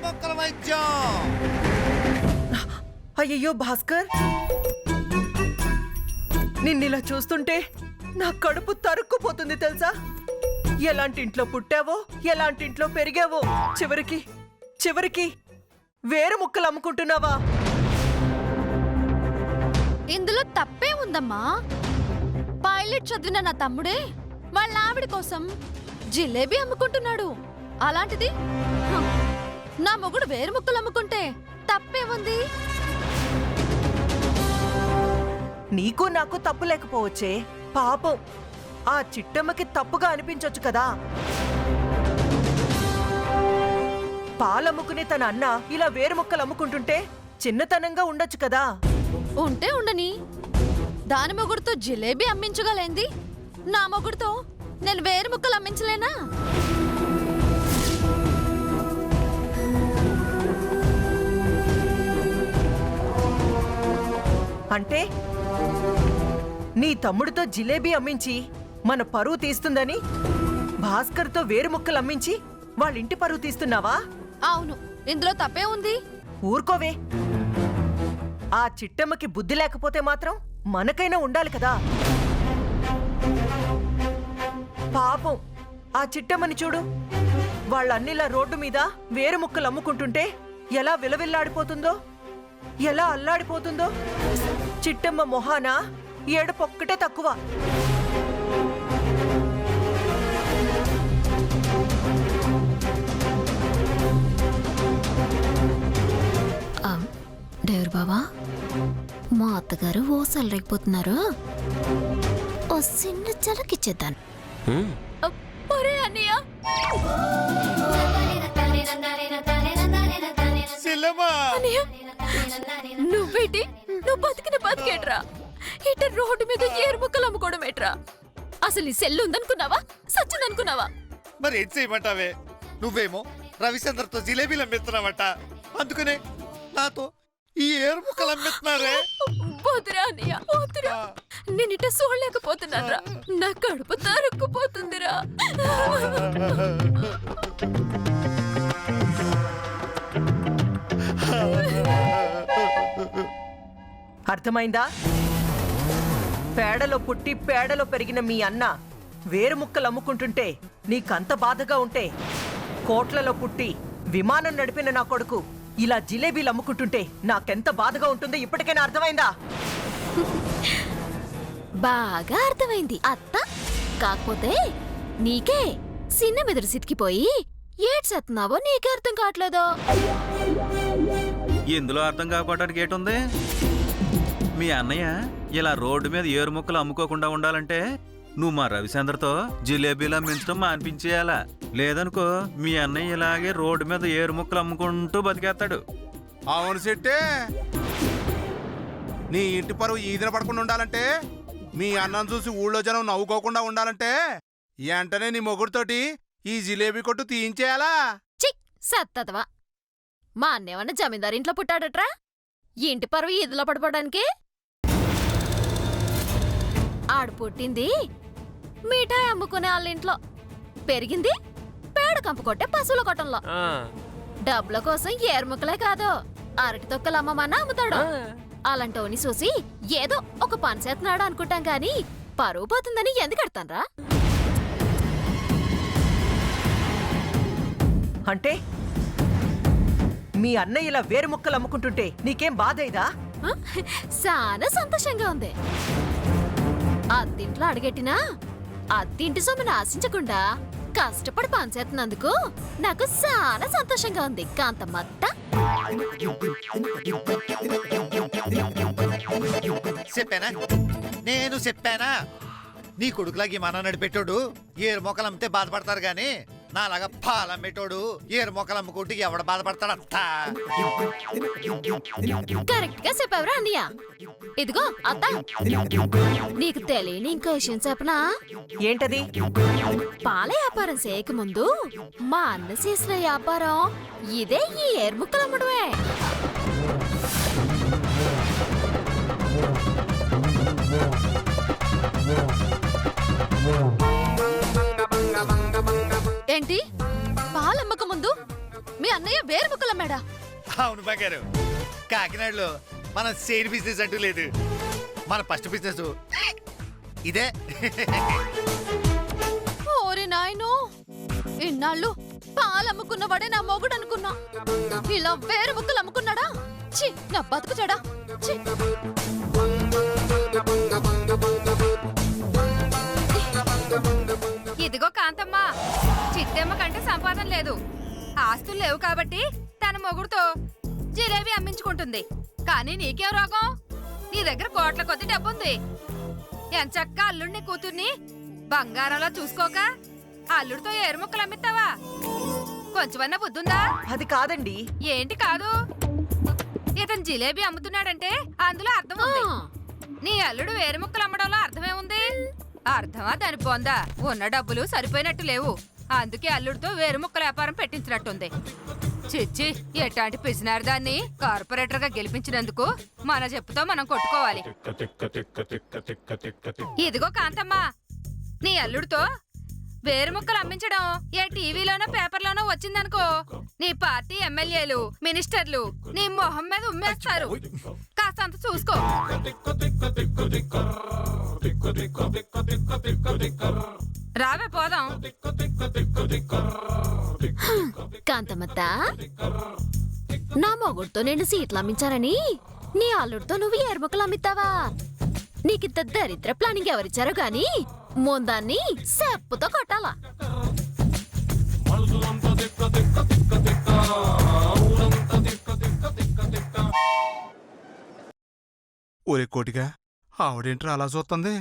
మొక్కల వైద్యం. అయ్యయ్యో భాస్కర్, నిన్నిలా చూస్తుంటే నా కడుపు తరుక్కుపోతుంది తెలుసా? ఎలాంటి ఇంట్లో పుట్టావో, ఎలాంటి ఇంట్లో పెరిగావో, చివరికి వేరు ముక్కలు అమ్ముకుంటున్నావా? ఇందులో తప్పే ఉందమ్మా. పైలట్ చదివిన నా తమ్ముడే వాళ్ళ ఆవిడ కోసం జిలేబీ అమ్ముకుంటున్నాడు. అలాంటిది నా మొగుడు వేరు ముక్కలు అమ్ముకుంటే తప్పే ఉంది? నీకు నాకు తప్పు లేకపోవచ్చే, పాపం ఆ చిట్టమ్మకి తప్పుగా అనిపించొచ్చు కదా. పాలమ్ముకునే తన అన్న ఇలా వేరు ముక్కలు అమ్ముకుంటుంటే చిన్నతనంగా ఉండొచ్చు కదా. ఉంటే ఉండని, దాని మొగుడుతో జిలేబీ అమ్మించగలేంది నా మొగుడుతో నేను వేరు ముక్కలు అమ్మించలేనా? అంటే నీ తమ్ముడితో జిలేబీ అమ్మించి మన పరువు తీస్తుందని భాస్కర్తో వేరు ముక్కలు అమ్మించి వాళ్ళింటి పరువు తీస్తున్నావా? అవును, ఇందులో తప్పే ఉంది. ఊరుకోవే. ఆ చిట్టమ్మకి బుద్ధి లేకపోతే మాత్రం మనకైనా ఉండాలి కదా. పాపం ఆ చిట్టమ్మని చూడు, వాళ్ళన్నిలా రోడ్డు మీద వేరు ముక్కలు అమ్ముకుంటుంటే ఎలా విలవిల్లాడిపోతుందో, ఎలా అల్లాడిపోతుందో. చిట్టమ్మ మొహాన ఏడుపొక్కటే తక్కువ. డేర్ బాబా, మా అత్తగారు ఓసాలు లేకపోతున్నారు, ఓ చిన్న చలకిచ్చేద్దాను. నువ్వేటి, నువ్వు బతికేట్రా? ఇట రోడ్డు మీద ఏరు ముక్కలు అమ్ముకోవడం ఏట్రా? అసలు ఈ సెల్లు ఉందనుకున్నావా, సచ్చిందనుకున్నావా? మరి ఏం చేయమంటావే? నువ్వేమో రవిచంద్రతో జిలేబీలు అమ్మిస్తున్నావట, అందుకనే నాతో ఈ ఏరు ముక్కలు అమ్మిస్తున్నారే. పోతురా అన్నయ్య, పోతురా. నేను ఇట చూడలేకపోతున్నారా, నా కడుపు తరుక్కుపోతుందిరా. అర్థమైందా? పేడలో పుట్టి పేడలో పెరిగిన మీ అన్న వేరు ముక్కలు అమ్ముకుంటుంటే నీకంత బాధగా ఉంటే, కోట్లలో పుట్టి విమానం నడిపిన నా కొడుకు ఇలా జిలేబీలు అమ్ముకుంటుంటే నాకెంత బాధగా ఉంటుందో ఇప్పటికైనా అర్థమైందా? బాగా అర్థమైంది అత్త. కాకపోతే నీకే చిన్న మెదడు సితికిపోయి ఏడ్చేస్తున్నావో నీకే అర్థం కావట్లేదో. ఇందులో అర్థం కాకపోవడానికి ఏటుంది? మీ అన్నయ్య ఇలా రోడ్డు మీద ఏరు ముక్కలు అమ్ముకోకుండా ఉండాలంటే నువ్వు మా రవిచంద్రతో జిలేబీలు అమ్మించడం మానిపించేయాలా. లేదనుకో మీ అన్నయ్య ఇలాగే రోడ్డు మీద ఏరు ముక్కలు అమ్ముకుంటూ బతికేస్తాడు. అవును శెట్టే, నీ ఇంటి పరువు ఈదిన పడకుండా ఉండాలంటే, మీ అన్నం చూసి ఊళ్ళో జనం నవ్వుకోకుండా ఉండాలంటే వెంటనే నీ మొగుడుతోటి ఈ జిలేబీ కొట్టు తీయించేయాలా? చి సత్తదవా, మా అన్నేమన్నా జమీందారు ఇంట్లో పుట్టాడట్రా? ఇంటి పరువు ఈదులో పడిపోవడానికి? ఆడు పుట్టింది మిఠాయి అమ్ముకునే వాళ్ళ ఇంట్లో, పెరిగింది పేడ కంపు కొట్టే పశువుల కొట్టంలో. డబ్బుల కోసం ఏర్ముక్కలే కాదు, అరటి తొక్కలు అమ్మమన్నా అమ్ముతాడు. అలాంటోని చూసి ఏదో ఒక పని చేస్తున్నాడు అనుకుంటాం గాని పరువు పోతుందని ఎందుకు ఎడతాన్రా? అంటే మీ అన్నయ్య ఇలా వేరు ముక్కలు అమ్ముకుంటుంటే నీకేం బాధైదా? చాలా సంతోషంగా ఉంది. అత్తింట్లో అడిగెట్టినా అత్తింటి సొమ్మును ఆశించకుండా కష్టపడి పనిచేస్తున్నందుకు నాకు చాలా సంతోషంగా ఉంది. కాంతమ్మత్త చెప్పానా, నేను చెప్పానా? నీ కొడుకులాగి మన నడిపెట్టోడు ఏరు మొక్కలు అమ్మితే బాధపడతారు గాని నాలాగా పాలమ్మేటోడు ఏరు మొక్కలు అమ్ముకుంటే ఎవడ బాధపడతాడంతా. కరెక్ట్ గా చెప్పావురా అన్నయ్య. ఇదిగో అత్త, నీకు తెలియని ఇంకో విషయం చెప్పనా? ఏంటది? పాల వ్యాపారం చేయకముందు మా అన్న చేసిన వ్యాపారం ఇదే, ఈ ఏర్ముక్కలు అమ్మడమే. ఏంటి, పాలమ్మక ముందు మీ అన్నయ్య వేరు ముక్కల మేడ. అవును బంగారు, కాకినాడలో మన సేల్ బిజినెస్ అంటూ లేదు. మన ఫస్ట్ బిజినెస్ ఇదే. ఓరి నాయనో, ఇన్నాళ్ళు పాలు అమ్ముకున్నవాడే నా మొగుడు అనుకున్నా. ఇలా వేరు ముక్కలు అమ్ముకున్నాడా? ఛీ, నా బతుకు చెడా. ఛీ. ఇదిగో కాంతమ్మ, చిట్టమ్మ కంటే సంపాదన లేదు, ఆస్తులు లేవు కాబట్టి తన మొగుడుతో జిలేబీ అమ్మించుకుంటుంది. కానీ నీకేం రోగం? నీ దగ్గర కోట్ల కొద్ది డబ్బుంది. ఎంచక్క అల్లుడిని కూతుర్ని బంగారంలో చూసుకోక అల్లుడితో ఏరుముక్కలు అమ్మిస్తావా? కొంచెమన్నా బుద్ధుందా? అది కాదండి. ఏంటి కాదు? ఇతను జిలేబీ అమ్ముతున్నాడంటే అందులో అర్థం ఉంది. నీ అల్లుడు వేరుముక్కలు అమ్మడంలో అర్థమేముంది? అర్థమా దాని పొందా? ఉన్న డబ్బులు సరిపోయినట్టు లేవు, అందుకే అల్లుడితో వేరుముక్కల వ్యాపారం పెట్టించినట్టుంది. చిచ్చి, ఎట్లాంటి పిసినారు దాన్ని కార్పొరేటర్ గా గెలిపించినందుకు మన చెప్పుతో మనం కొట్టుకోవాలి. ఇదిగో కాంతమ్మ, నీ అల్లుడితో వేరుముక్కలు అమ్మించడం ఏ టీవీలోనో పేపర్లోనో వచ్చిందనుకో, నీ పార్టీ ఎమ్మెల్యేలు మినిస్టర్లు నీ మొహం మీద ఉమ్మేస్తారు. కాస్తంత చూసుకో. రావే పోదాం. కాంతమ్మత్త, నా మొగుడుతో నేను సీట్లు అమ్మించానని నీ అల్లుడితో నువ్వు ఏరుముక్కలు అమ్మిస్తావా? నీకింత దరిద్ర ప్లానింగ్ ఎవరిచ్చారో గాని ముందాన్ని సెప్పుతో కొట్టాలా. ఒరే కోటిగా, ఆవిడేంట్రా అలా చూస్తుంది?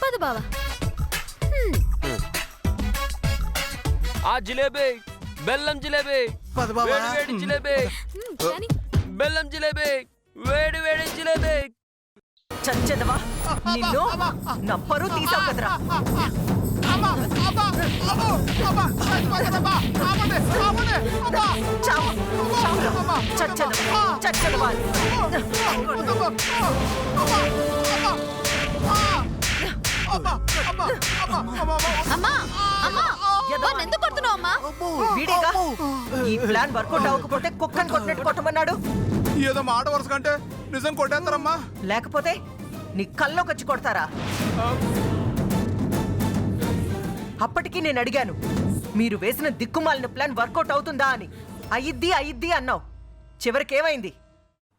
పద బావా. ఆ జిలేబీ, బెల్లం జిలేబీ, పద బావా. వేడి వేడి జిలేబీ, కానీ బెల్లం జిలేబీ, వేడి వేడి జిలేబీ. చచ్చెదవా, నిన్ను నా పరువు తీసావు కదరా. చావు, చావురా. చచ్చెదవా, చచ్చెదవా. అమ్మా, అమ్మా, ఎందుకు కొడుతున్నావు అమ్మా? వీడేగా ఈ ప్లాన్ వర్కౌట్ అవ్వకపోతే కుక్కని కొట్టినట్టు కొట్టమన్నాడు. ఏదో మాట వరుస కంటే నిజం కొట్టేస్తారమ్మా. లేకపోతే నీ కల్లోకి వచ్చి కొడతారా? అప్పటికి నేను అడిగాను, మీరు వేసిన దిక్కుమాలిన ప్లాన్ వర్కౌట్ అవుతుందా అని. అయ్యిద్ది అయ్యిద్ది అన్నావు. చివరికేమైంది?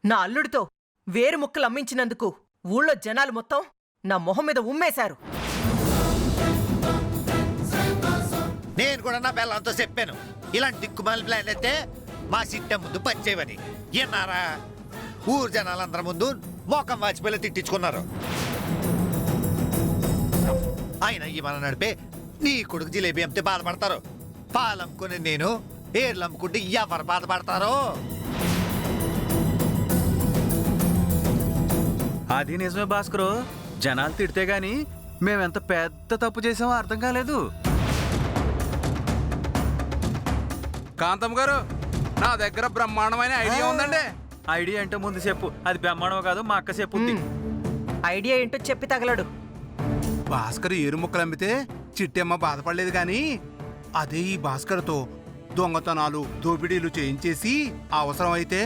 నా అల్లుడితో వేరు ముక్కలు అమ్మించినందుకు ఊళ్ళో జనాలు మొత్తం నా మొహం మీద ఉమ్మేశారు. నేను కూడా నా పిల్లలతో చెప్పాను, ఇలాంటి దిక్కుమాలి ప్లాన్ అయితే మా సిట్ట ముందు పనిచేయవని. విన్నారా? ఊరు జనాలందరి ముందు మోకం వాచిపోయి తిట్టించుకున్నారు. ఆయన ఈ మన నడిపే నీ కొడుకు జిలేబీ అమ్మితే బాధపడతారు, పాలు అమ్ముకుని నేను ఏర్లు అమ్ముకుంటే ఎవరు బాధపడతారో. అది నిజమే భాస్కరు, జనాలు తిడితే గాని మేమెంత పెద్ద తప్పు చేసామో అర్థం కాలేదు. కాంతమ్మ గారు, నా దగ్గర బ్రహ్మాండమైన ఐడియా ఉందండి. ఐడియా అంటే ముందు చెప్పు, అది బ్రహ్మాండం కాదు మా అక్క చెప్పుద్ది. ఐడియా ఏంటో చెప్పి తగలడు. భాస్కర్ ఏరు ముక్కలు అమ్మితే చిట్టమ్మ బాధపడలేదు కానీ అదే ఈ భాస్కర్తో దొంగతనాలు దోపిడీలు చేయించేసి అవసరమైతే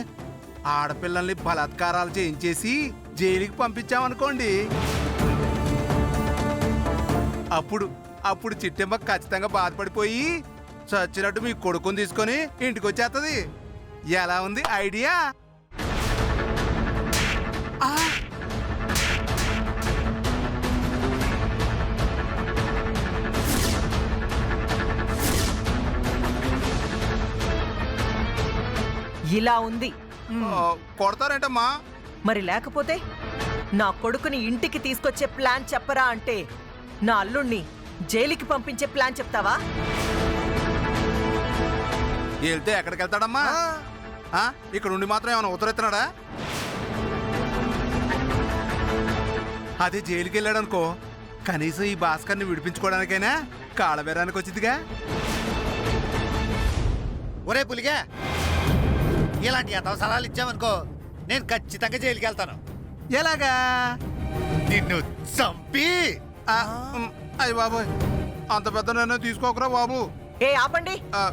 ఆడపిల్లల్ని బలాత్కారాలు చేయించేసి జైలుకి పంపించామనుకోండి, అప్పుడు అప్పుడు చిట్టమ్మ ఖచ్చితంగా బాధపడిపోయి చచ్చినట్టు మీ కొడుకుని తీసుకొని ఇంటికి వచ్చేస్తుంది. ఎలా ఉంది ఐడియా? ఇలా ఉంది. కొడతారేంటమ్మా? మరి లేకపోతే నా కొడుకుని ఇంటికి తీసుకొచ్చే ప్లాన్ చెప్పరా అంటే నా అల్లుణ్ణి జైలుకి పంపించే ప్లాన్ చెప్తావా? వెళ్తే ఎక్కడికి వెళ్తాడమ్మా? ఇక్కడ ఉండి మాత్రం ఏమైనా ఉత్తరెత్తున్నాడా? అదే జైలుకి వెళ్ళాడనుకో, కనీసం ఈ భాస్కర్ని విడిపించుకోవడానికైనా కాళ్ళబేరానికి వచ్చిందిగా. ఒరే పులిగా, ఇలాంటి ఎంతో సలహాలు ఇచ్చామనుకో, నేను ఖచ్చితంగా జైలుకి వెళ్తాను. ఎలాగా? నిన్ను చంపి. అయ్య బాబోయ్, అంత పెద్ద నిర్ణయం తీసుకోకరా బాబు. ఏ ఆపండి. ఆ,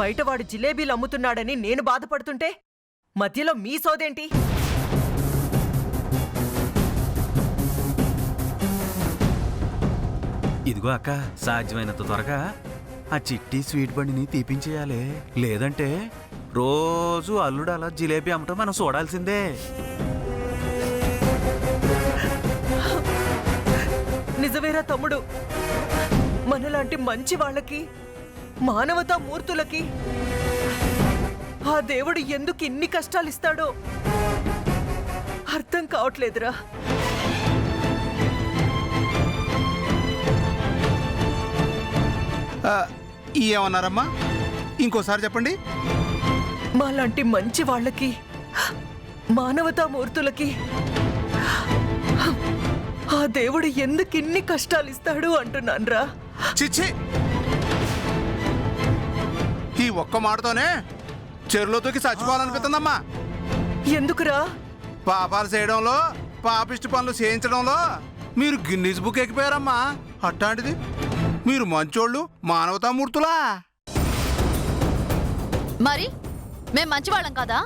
బయట వాడు జిలేబీలు అమ్ముతున్నాడని నేను బాధపడుతుంటే మధ్యలో మీ సోదేంటి? ఇదిగో అక్క, సాధ్యమైనంత త్వరగా ఆ చిట్టి స్వీట్ బండిని తీపించేయాలి. లేదంటే రోజు అల్లుడు అలా జిలేబీ అమ్మటం మనం చూడాల్సిందే. నిజమేరా తమ్ముడు, మనలాంటి మంచి వాళ్ళకి, మానవతా మూర్తులకి ఆ దేవుడు ఎందుకు ఇన్ని కష్టాలు ఇస్తాడో అర్థం కావట్లేదురా. ఆ, ఏమన్నారమ్మా? ఇంకోసారి చెప్పండి. మాలాంటి మంచి వాళ్ళకి, మానవతా మూర్తులకి ఆ దేవుడు ఎందుకు ఇన్ని కష్టాలు ఇస్తాడు అంటున్నాన్రా. చిచ్చి, ఈ ఒక్క మాటతోనే చెరులో దూకి చచ్చిపోవాలనిపిస్తుందమ్మా. ఎందుకురా? పాపాలు చేయడంలో, పాపిష్టి పనులు చేయించడంలో మీరు గిన్నీస్ బుక్ ఎక్కిపోయారమ్మా. అట్లాంటిది మీరు మంచోళ్ళు, మానవతామూర్తులా? మరి మేం మంచివాళ్ళం కదా?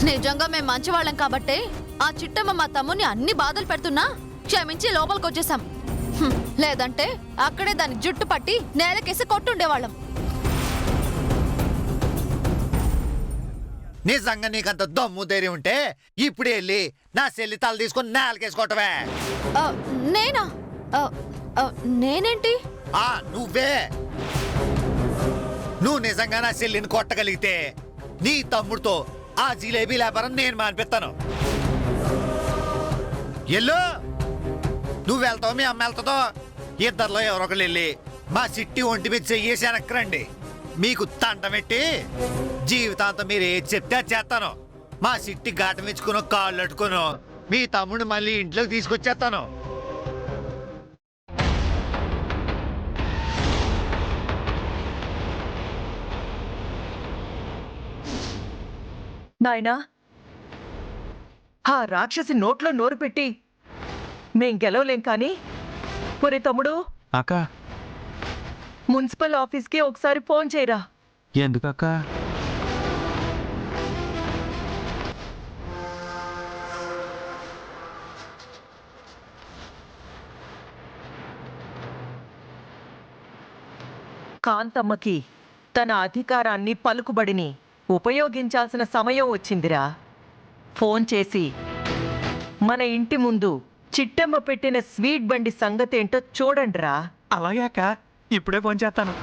నిజంగా మేం మంచివాళ్ళం కాబట్టే ఆ చిట్టమ్మ మా తమ్ముని అన్ని బాధలు పెడుతున్నా క్షమించి లోపలికి వచ్చేసాం. లేదంటే అక్కడే దాని జుట్టు పట్టి నేలకేసి కొట్టుండేవాళ్ళం. నిజంగా నీకంత దమ్ము ధైర్యం ఉంటే ఇప్పుడే వెళ్ళి నా చెల్లి తల తీసుకుని నేలకేసుకోవటమే. నేనా? నేనేంటి? నువ్వే. నువ్వు నిజంగా నా చెల్లిని కొట్టగలిగితే నీ తమ్ముడితో ఆ జిలేబీ వ్యాపారం నేను మానిపిస్తాను. ఎల్లు, నువ్వు వెళ్తావు, మీ అమ్మ వెళ్తుందో, ఇద్దరిలో ఎవరొకరు వెళ్ళి మా చిట్టి ఒంటి మీద చెయ్యేసి వెనక్రండి. మీకు తంట పెట్టి జీవితాంతం మీరు ఏది చెప్తే అది చేస్తాను. మా చిట్టి ఘాటం ఇచ్చుకుని కాళ్ళు అట్టుకును మీ తమ్ముడిని మళ్ళీ ఇంట్లోకి తీసుకొచ్చేస్తాను. నాయనా, ఆ రాక్షసి నోట్లో నోరు పెట్టి మేం గెలవలేం కానీ, ఒరే తమ్ముడు, అక్క, మున్సిపల్ ఆఫీస్కి ఒకసారి ఫోన్ చేయరా. ఎందుకక్క? కాంతమ్మకి తన అధికారాన్ని, పలుకుబడిని ఉపయోగించాల్సిన సమయం వచ్చిందిరా. ఫోన్ చేసి మన ఇంటి ముందు చిట్టమ్మ పెట్టిన స్వీట్ బండి సంగతేంటో చూడండిరా. అలాగే అక్క, ఇప్పుడే ఫోన్ చేస్తాను.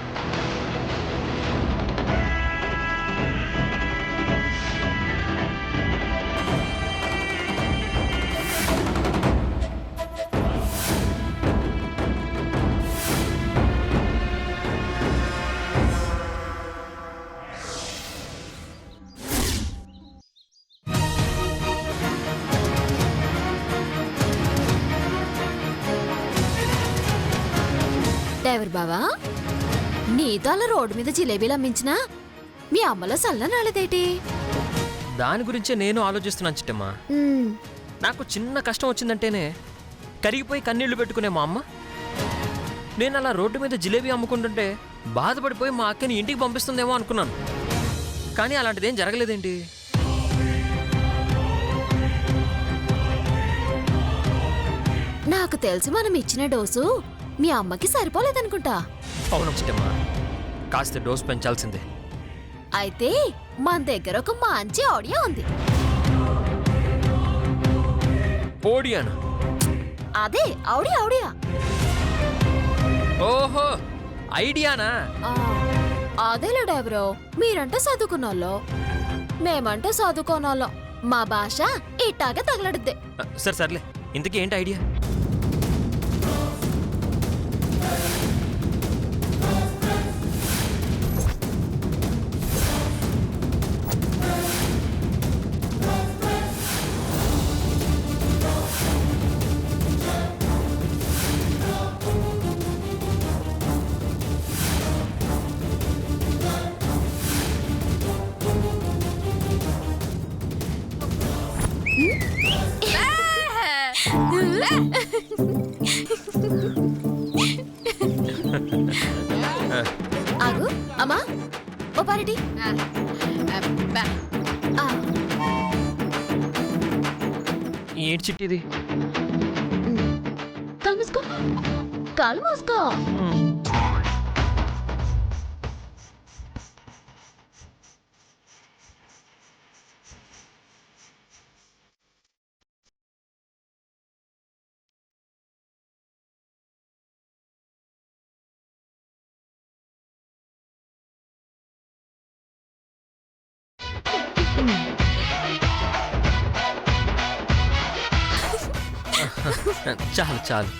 డ్రైవర్ బావా, నీతో అలా రోడ్డు మీద జిలేబీలు అమ్మించినా మీ అమ్మలో సల్ల నాలేదేటి? దాని గురించే నేను ఆలోచిస్తున్నాను చిట్టమ్మా. నాకు చిన్న కష్టం వచ్చిందంటేనే కరిగిపోయి కన్నీళ్లు పెట్టుకునే మా అమ్మ, నేను అలా రోడ్డు మీద జిలేబీ అమ్ముకుంటుంటే బాధపడిపోయి మా అక్కని ఇంటికి పంపిస్తుందేమో అనుకున్నాను. కానీ అలాంటిదేం జరగలేదేంటి? నాకు తెలిసి మనం ఇచ్చిన డోసు మీ అమ్మకి సరిపోలేదనుకుంటా. అవును చిట్టమ్మా, కాస్త డోస్ పెంచాల్సిందే. అయితే మన దగ్గర ఒక మంచి ఆడియో ఉంది. పోడియానా? అదే ఆడియో ఆడియో. ఓహో, ఐడియానా? అదేలే డ్రైవరు, మీరంటే చదువుకున్నోళ్ళు, మేమంటే చదువుకోనోళ్ళం. మా భాష ఇట్టాగే తగలడుద్ది. సరే సర్లే, ఇంతకీ ఏంటి ఐడియా? పారేటి ఏంటి చిట్టిది? కాలు మూసుకో, కాలు మూసుకో. చాలు చాలు.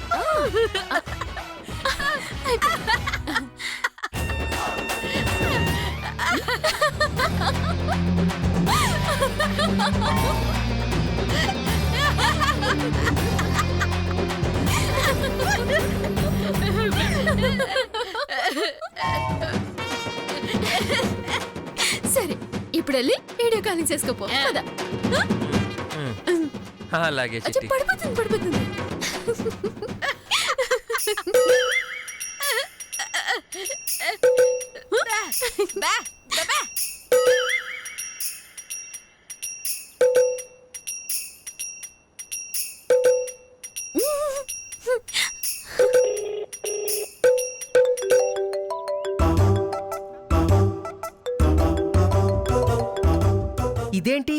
సరే, ఇప్పుడు వెళ్ళి వీడియో కాలింగ్ చేసుకోపో కదా. అలాగే అచ్చా, చిట్టి. పడిపోతుంది పడిపోతుంది. ఇదేంటి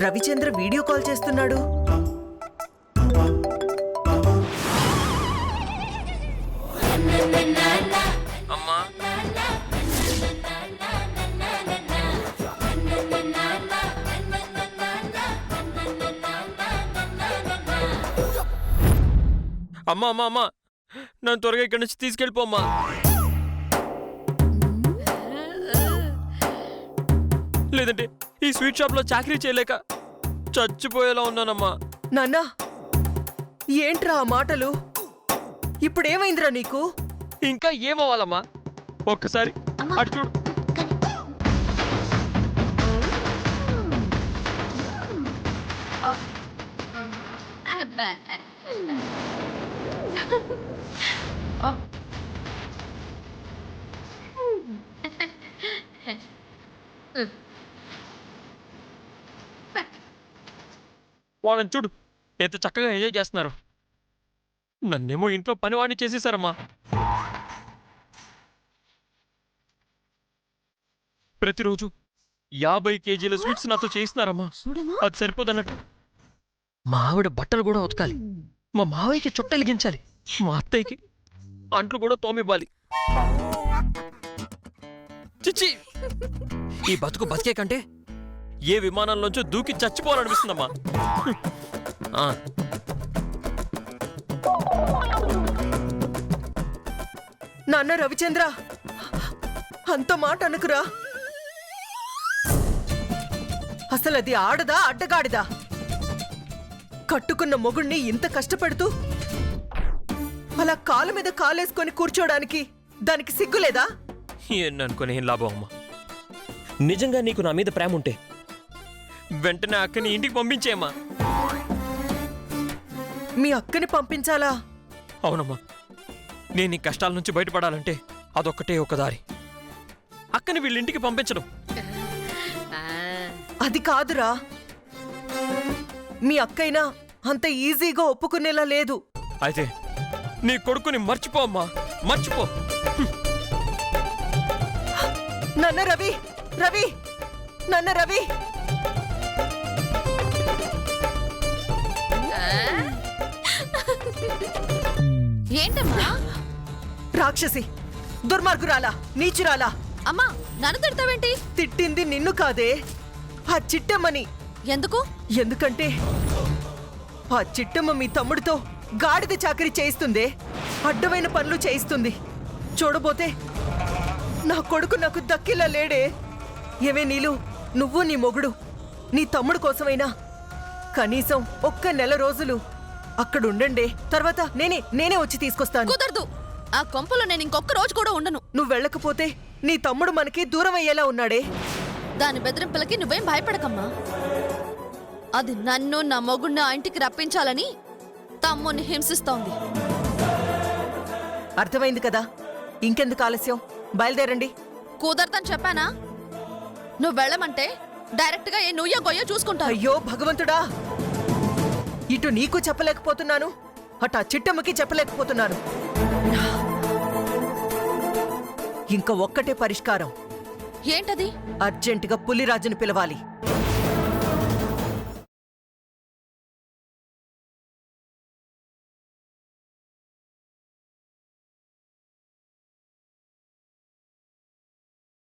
రవిచంద్ర వీడియో కాల్ చేస్తున్నాడు? అమ్మా, అమ్మా అమ్మా అమ్మా, నన్ను త్వరగా ఇక్కడి నుంచి తీసుకెళ్ళిపోమ్మా. లేదంటే ఈ స్వీట్ షాప్ లో చాకరీ చేయలేక చచ్చిపోయేలా ఉన్నానమ్మా. నాన్నా, ఏంట్రా ఆ మాటలు? ఇప్పుడేమైందిరా నీకు? ఇంకా ఏమవ్వాలమ్మా? ఒక్కసారి అటు చూడు. వాళ్ళని చూడు, ఎంత చక్కగా ఎంజాయ్ చేస్తున్నారు. నన్నేమో ఇంట్లో పనివాడిని చేసేసారమ్మా. ప్రతిరోజు 50 కేజీల స్వీట్స్ నాతో చేయిస్తున్నారమ్మా. అది సరిపోదన్నట్టు మా ఆవిడ బట్టలు కూడా ఉతకాలి, మా మావయ్యకి చుట్ట వెలిగించాలి, మా అత్తయ్యకి అంట్లు కూడా తోమివ్వాలి. చిచ్చి, ఈ బతుకు బతికే కంటే ఏ విమానంలోంచో దూకి చచ్చిపోవాలనిపిస్తుందమ్మా. ఆ, నాన్న రవిచంద్ర, అంత మాట అనుకురా. అసలది ఆడదా అడ్డగాడిదా? కట్టుకున్న మొగుణ్ణి ఇంత కష్టపెడుతూ అలా కాలు మీద కాలేసుకొని కూర్చోడానికి దానికి సిగ్గులేదా? అనుకుని ఏం లాభం అమ్మా? నిజంగా నీకు నా మీద ప్రేమ ఉంటే వెంటనే అక్కని ఇంటికి పంపించేయమ్మా. మీ అక్కని పంపించాలా? అవునమ్మా, నేను ఈ కష్టాల నుంచి బయటపడాలంటే అదొక్కటే ఒక దారి. అక్కని వీళ్ళింటికి పంపించడం. అది కాదురా, మీ అక్కైనా అంత ఈజీగా ఒప్పుకునేలా లేదు. అయితే నీ కొడుకుని మర్చిపో అమ్మా, మర్చిపో. నన్న రవి, రవి, నన్న రవి. ఏంటమ్మా? రాక్షసి, దుర్మార్గురాలా, నీచురాలా. అమ్మా, నన్ను తిడతావేంటి? తిట్టింది నిన్ను కాదే, ఆ చిట్టమ్మని. ఎందుకు? ఎందుకంటే ఆ చిట్టమ్మ మీ తమ్ముడితో గాడిద చాకరీ చేయిస్తుందే, అడ్డమైన పనులు చేయిస్తుంది. చూడబోతే నా కొడుకు నాకు దక్కిలా లేడే. ఏమే నీలు, నువ్వు నీ మొగుడు నీ తమ్ముడు కోసమైనా కనీసం ఒక్క నెల రోజులు అక్కడుండండి. తర్వాత నేనే వచ్చి తీసుకొస్తాను. కుదరదు. ఆ కొంపలో నేను ఇంకొక రోజు కూడా ఉండను. నువ్వు వెళ్ళకపోతే నీ తమ్ముడు మనకి దూరం అయ్యేలా ఉన్నాడే. దాని బెదిరింపులకి నువ్వేం భయపడకమ్మా. అది నన్ను నా మొగుడిని ఆ ఇంటికి రప్పించాలని తమ్ముని హింసిస్తోంది. అర్థమైంది కదా, ఇంకెందుకు ఆలస్యం? బయలుదేరండి. కుదరదని చెప్పానా? నువ్వు వెళ్ళమంటే డైరెక్ట్ గా ఏ నుయ్యో గొయ్యో చూసుకుంటా. అయ్యో భగవంతుడా, ఇటు నీకు చెప్పలేకపోతున్నాను, అటు ఆ చిట్టమ్మకి చెప్పలేకపోతున్నాను. ఇంకా ఒక్కటే పరిష్కారం. ఏంటది? అర్జెంటుగా పులిరాజును పిలవాలి.